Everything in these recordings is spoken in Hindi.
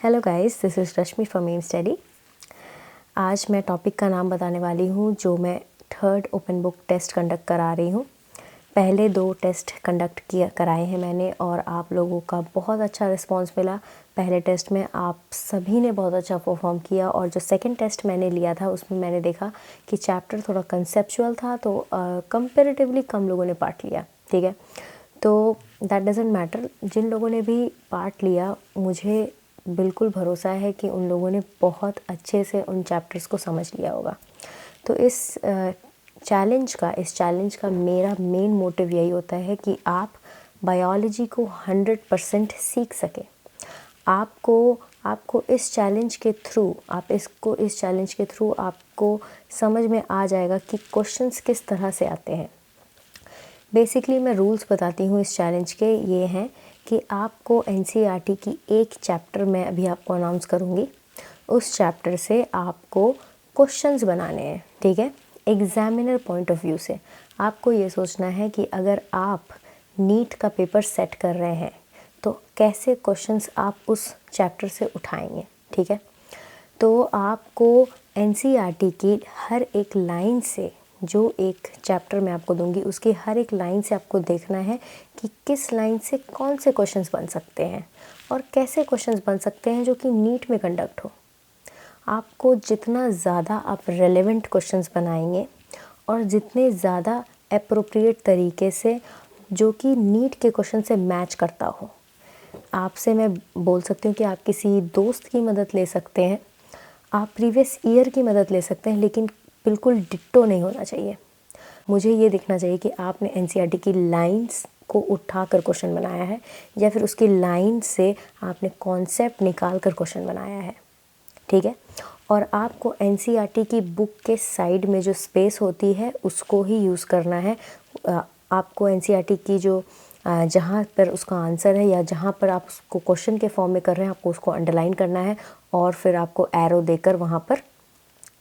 Hello guys, this is Rashmi from main study. आज मैं टॉपिक का नाम बताने वाली हूँ जो मैं third open book test conduct करा रही हूँ। पहले 2 टेस्ट कराए हैं मैंने और आप लोगों का बहुत अच्छा रिस्पांस मिला। पहले टेस्ट में आप सभी ने बहुत अच्छा परफॉर्म किया और जो सेकंड टेस्ट मैंने लिया था उसमें मैंने देखा कि चैप्टर थोड़ा कंसेप्चुअल था, तो कंपैरेटिवली कम लोगों ने पार्ट लिया। ठीक है, तो दैट डज़ंट मैटर। जिन लोगों ने भी पार्ट लिया, मुझे बिल्कुल भरोसा है कि उन लोगों ने बहुत अच्छे से उन चैप्टर्स को समझ लिया होगा। तो इस चैलेंज का मेरा मेन मोटिव यही होता है कि आप बायोलॉजी को 100% सीख सकें। आपको इस चैलेंज के थ्रू आपको समझ में आ जाएगा कि क्वेश्चंस किस तरह से आते हैं। बेसिकली मैं रूल्स बताती हूँ इस चैलेंज के। ये हैं कि आपको एनसीईआरटी की एक चैप्टर मैं अभी आपको अनाउंस करूँगी, उस चैप्टर से आपको क्वेश्चंस बनाने हैं। ठीक है, एग्जामिनर पॉइंट ऑफ व्यू से आपको ये सोचना है कि अगर आप नीट का पेपर सेट कर रहे हैं तो कैसे क्वेश्चंस आप उस चैप्टर से उठाएंगे। ठीक है, तो आपको एनसीईआरटी की हर एक लाइन से, जो एक चैप्टर मैं आपको दूंगी उसकी हर एक लाइन से आपको देखना है कि किस लाइन से कौन से क्वेश्चंस बन सकते हैं और कैसे क्वेश्चंस बन सकते हैं जो कि नीट में कंडक्ट हो। आपको जितना ज़्यादा आप रेलेवेंट क्वेश्चंस बनाएंगे और जितने ज़्यादा एप्रोप्रिएट तरीके से जो कि नीट के क्वेश्चन से मैच करता हो, आपसे मैं बोल सकती हूँ कि आप किसी दोस्त की मदद ले सकते हैं, आप प्रीवियस ईयर की मदद ले सकते हैं, लेकिन बिल्कुल डिट्टो नहीं होना चाहिए। मुझे ये देखना चाहिए कि आपने एनसीईआरटी की लाइंस को उठाकर क्वेश्चन बनाया है या फिर उसकी लाइन से आपने कॉन्सेप्ट निकाल कर क्वेश्चन बनाया है। ठीक है, और आपको एनसीईआरटी की बुक के साइड में जो स्पेस होती है उसको ही यूज़ करना है। आपको एनसीईआरटी की जो जहाँ पर उसका आंसर है या जहाँ पर आप उसको क्वेश्चन के फॉर्म में कर रहे हैं, आपको उसको अंडरलाइन करना है और फिर आपको एरो देकर वहाँ पर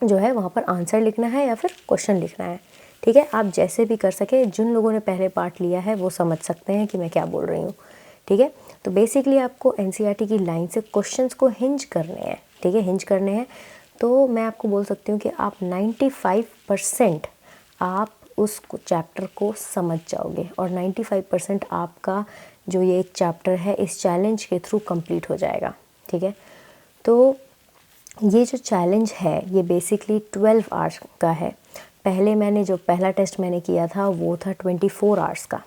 जो है वहाँ पर आंसर लिखना है या फिर क्वेश्चन लिखना है। ठीक है, आप जैसे भी कर सके। जिन लोगों ने पहले पार्ट लिया है वो समझ सकते हैं कि मैं क्या बोल रही हूँ। ठीक है, तो बेसिकली आपको एनसीईआरटी की लाइन से क्वेश्चंस को हिंज करने हैं। ठीक है, हिंज करने हैं। तो मैं आपको बोल सकती हूँ कि आप 95% आप उस चैप्टर को समझ जाओगे और 95% आपका जो ये एक चैप्टर है इस चैलेंज के थ्रू कंप्लीट हो जाएगा। ठीक है, तो ये जो चैलेंज है ये बेसिकली 12 आवर्स का है। पहले मैंने जो पहला टेस्ट मैंने किया था वो था 24 आवर्स का,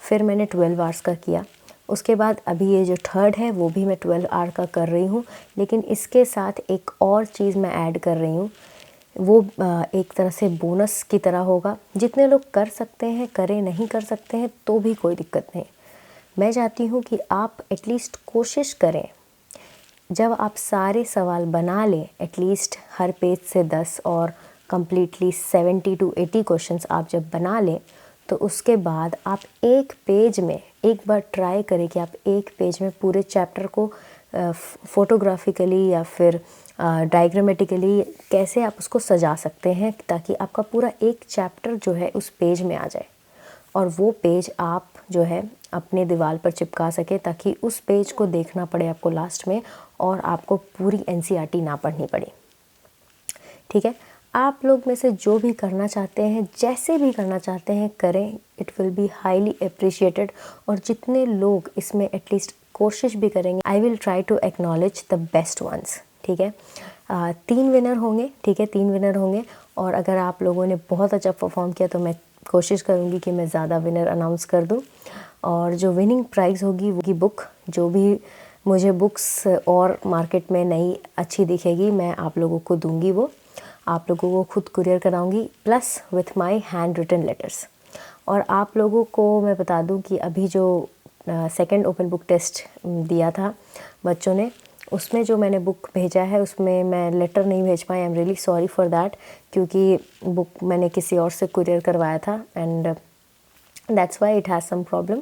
फिर मैंने 12 आवर्स का किया। उसके बाद अभी ये जो थर्ड है वो भी मैं 12 आवर का कर रही हूँ, लेकिन इसके साथ एक और चीज़ मैं ऐड कर रही हूँ। वो एक तरह से बोनस की तरह होगा। जितने लोग कर सकते हैं करें, नहीं कर सकते हैं तो भी कोई दिक्कत नहीं। मैं चाहती हूँ कि आप एटलीस्ट कोशिश करें। जब आप सारे सवाल बना लें, एटलीस्ट हर पेज से 10 और कम्प्लीटली 70 to 80 क्वेश्चंस आप जब बना लें, तो उसके बाद आप एक पेज में एक बार ट्राई करें कि आप एक पेज में पूरे चैप्टर को फोटोग्राफिकली या फिर डायग्रामेटिकली कैसे आप उसको सजा सकते हैं ताकि आपका पूरा एक चैप्टर जो है उस पेज में आ जाए और वो पेज आप जो है अपने दीवार पर चिपका सके ताकि उस पेज को देखना पड़े आपको लास्ट में और आपको पूरी एनसीईआरटी ना पढ़नी पड़े। ठीक है, आप लोग में से जो भी करना चाहते हैं, जैसे भी करना चाहते हैं करें, it will be highly appreciated. और जितने लोग इसमें एटलीस्ट कोशिश भी करेंगे, I will try to acknowledge the best ones. ठीक है, 3 विनर होंगे। ठीक है, 3 विनर होंगे और अगर आप लोगों ने बहुत अच्छा परफॉर्म किया तो मैं कोशिश करूँगी कि मैं ज़्यादा विनर अनाउंस कर दूँ और जो विनिंग प्राइज़ होगी वो की बुक, जो भी मुझे बुक्स और मार्केट में नई अच्छी दिखेगी मैं आप लोगों को दूंगी, वो आप लोगों को खुद कुरियर कराऊंगी plus with my hand written letters. और आप लोगों को मैं बता दूं कि अभी जो सेकंड ओपन बुक टेस्ट दिया था बच्चों ने, उसमें जो मैंने बुक भेजा है उसमें मैं लेटर नहीं भेज पाई। I am really sorry for that, क्योंकि बुक मैंने किसी और से कुरियर करवाया था and that's why it has some problem.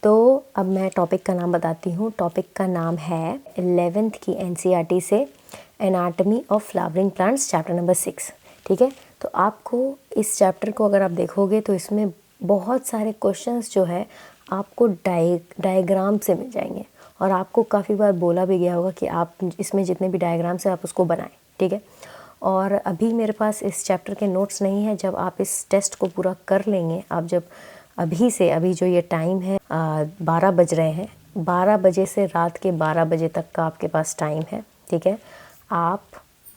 तो अब मैं टॉपिक का नाम बताती हूँ। टॉपिक का नाम है 11th की एनसीईआरटी से anatomy of flowering plants, chapter number 6। ठीक है, तो आपको इस चैप्टर को अगर आप देखोगे तो इसमें बहुत सारे क्वेश्चंस जो है आपको डायग्राम से मिल जाएंगे और आपको काफ़ी बार बोला भी गया होगा कि आप इसमें जितने भी डायग्राम्स हैं आप उसको बनाएं, ठीक है। और अभी मेरे पास इस चैप्टर के नोट्स नहीं है। जब आप इस टेस्ट को पूरा कर लेंगे, आप जब अभी जो ये टाइम है 12 बज रहे हैं, 12 बजे से रात के 12 बजे तक का आपके पास टाइम है, ठीक है। आप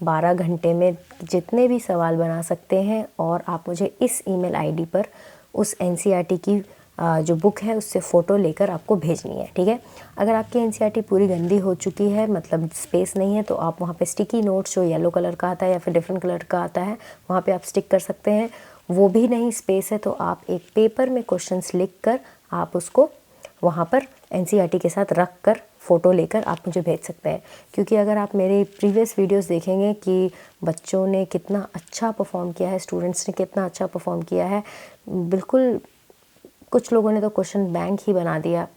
12 घंटे में जितने भी सवाल बना सकते हैं और आप मुझे इस ईमेल आईडी पर उस एनसीईआरटी की जो बुक है उससे फ़ोटो लेकर आपको भेजनी है, ठीक है। अगर आपकी एनसीईआरटी पूरी गंदी हो चुकी है, मतलब स्पेस नहीं है, तो आप वहाँ पे स्टिकी नोट्स जो येलो कलर का आता है या फिर डिफरेंट कलर का आता है वहाँ पे आप स्टिक कर सकते हैं। वो भी नहीं स्पेस है तो आप एक पेपर में क्वेश्चंस लिख कर आप उसको वहाँ पर एनसीईआरटी के साथ रख कर फ़ोटो लेकर आप मुझे भेज सकते हैं। क्योंकि अगर आप मेरे प्रीवियस वीडियोस देखेंगे कि बच्चों ने कितना अच्छा परफॉर्म किया है, स्टूडेंट्स ने कितना अच्छा परफॉर्म किया है, बिल्कुल कुछ लोगों ने तो क्वेश्चन बैंक ही बना दिया।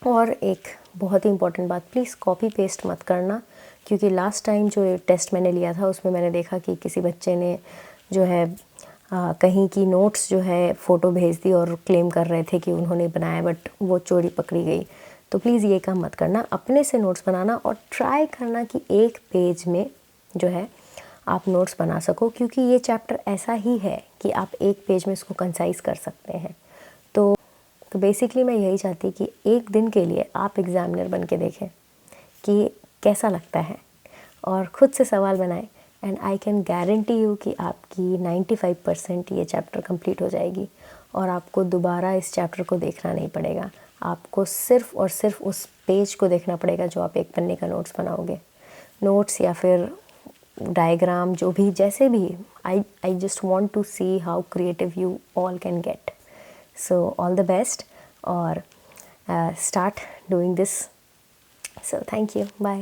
और एक बहुत ही इंपॉर्टेंट बात, प्लीज़ कॉपी पेस्ट मत करना, क्योंकि लास्ट टाइम जो टेस्ट मैंने लिया था उसमें मैंने देखा कि किसी बच्चे ने जो है कहीं की नोट्स जो है फ़ोटो भेज दी और क्लेम कर रहे थे कि उन्होंने बनाया, बट वो चोरी पकड़ी गई। तो प्लीज़ ये काम मत करना, अपने से नोट्स बनाना और ट्राई करना कि एक पेज में जो है आप नोट्स बना सको, क्योंकि ये चैप्टर ऐसा ही है कि आप एक पेज में इसको कंसाइज कर सकते हैं। तो बेसिकली मैं यही चाहती कि एक दिन के लिए आप एग्ज़ामिनर बन के देखें कि कैसा लगता है और ख़ुद से सवाल बनाएं, and I can guarantee you कि आपकी 95% ये चैप्टर कंप्लीट हो जाएगी और आपको दोबारा इस चैप्टर को देखना नहीं पड़ेगा। आपको सिर्फ़ और सिर्फ उस पेज को देखना पड़ेगा जो आप एक पन्ने का नोट्स बनाओगे, नोट्स या फिर डायग्राम, जो भी जैसे भी। I just want to see how creative you all can get. So all the best, or start doing this. So thank you. Bye.